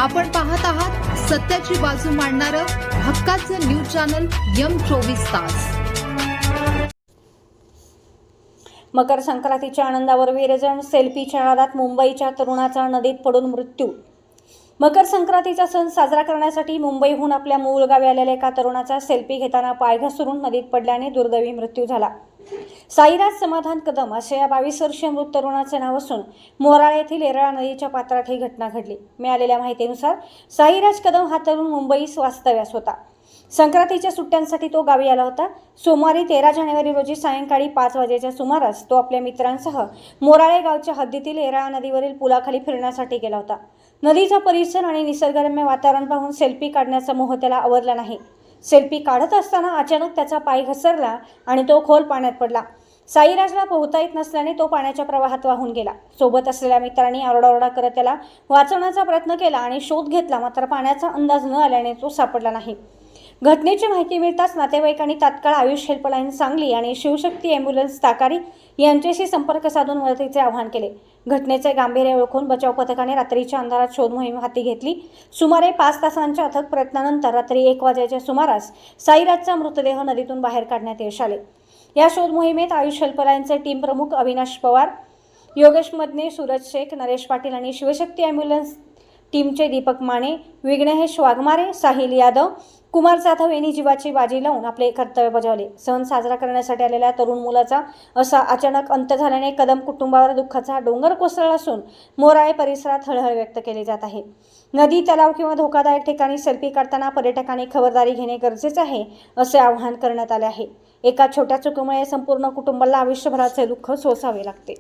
आपण पाहत आहात सत्याची बाजू मांडणारं हक्काचं न्यूज चॅनल M24 तास। मकर संक्रांतीच्या आनंदावर विरजण, सेल्फीच्या नादात मुंबईच्या तरुणाचा नदीत पडून मृत्यू। मकर संक्रांतीचा सण साजरा करण्यासाठी मुंबईहून आपल्या मूळ गावी आलेल्या एका तरुणाचा सेल्फी घेताना पाय घसरून नदीत पडल्याने दुर्दैवी मृत्यू झाला। साईराज समाधान कदम असे या 22 वर्षीय मृत तरुणाचे नाव असून मोराळे येथील येरळा नदीच्या पात्रात ही घटना घडली। मिळालेल्या माहितीनुसार साईराज कदम हा तरुण मुंबईस वास्तव्यास होता। संक्रांतीच्या सुट्ट्यांसाठी तो गावी आला होता। सोमवारी 13 जानेवारी रोजी सायंकाळी 5 वाजेच्या सुमारास तो आपल्या मित्रांसह मोराळे गावच्या हद्दीतील येरळा नदीवरील पुलाखाली फिरण्यासाठी गेला होता। नदीचा परिसर आणि निसर्गरम्य वातावरण पाहून सेल्फी काढण्याचा मोह त्याला आवरला नाही। सेल्फी काढत असताना अचानक त्याचा पाय घसरला आणि तो खोल पाण्यात पडला। साईराजला पोहता येत नसल्याने तो पाण्याच्या प्रवाहात वाहून गेला। सोबत असलेल्या मित्रांनी आरडाओरडा करत त्याला वाचवण्याचा प्रयत्न केला आणि शोध घेतला, मात्र पाण्याचा अंदाज न आल्याने तो सापडला नाही। घटनेची माहिती मिळताच नातेवाईकांनी तात्काळ आयुष हेल्पलाईन सांगली आणि शिवशक्ती ॲम्ब्युलन्स ताकारी यांच्याशी संपर्क साधून मदतीचे आवाहन केले। घटनेचे गांभीर्य ओळखून बचाव पथकाने रात्रीच्या अंधारात शोध मोहीम हाती घेतली। सुमारे 5 तासांच्या अथक प्रयत्नानंतर रात्री 1 वाजेच्या सुमारास साईराजचा मृतदेह नदीतून बाहेर काढण्यात यश आले। या शोध मोहिमेत आयुष हेल्पलाईनचे टीम प्रमुख अविनाश पवार, योगेश मदने, सूरज शेख, नरेश पाटील आणि शिवशक्ती ॲम्ब्युलन्स टीमचे दीपक माने, विघ्नेश वाघमारे, साहिल यादव, कुमार जाधव यांनी जीवाची बाजी लावून आपले कर्तव्य बजावले। सण साजरा करण्यासाठी आलेल्या तरुण मुलाचा असा अचानक अंत झाल्याने कदम कुटुंबावर दुःखाचा डोंगर कोसळला असून मोराळे परिसरात हळहळ व्यक्त केली जात आहे। नदी, तलाव किंवा धोकादायक ठिकाणी सेल्फी काढताना पर्यटकांनी खबरदारी घेणे गरजेचे आहे, असे आवाहन करण्यात आले आहे। एका छोट्या चुकीमुळे संपूर्ण कुटुंबाला आयुष्यभराचे दुःख सोसावे लागते।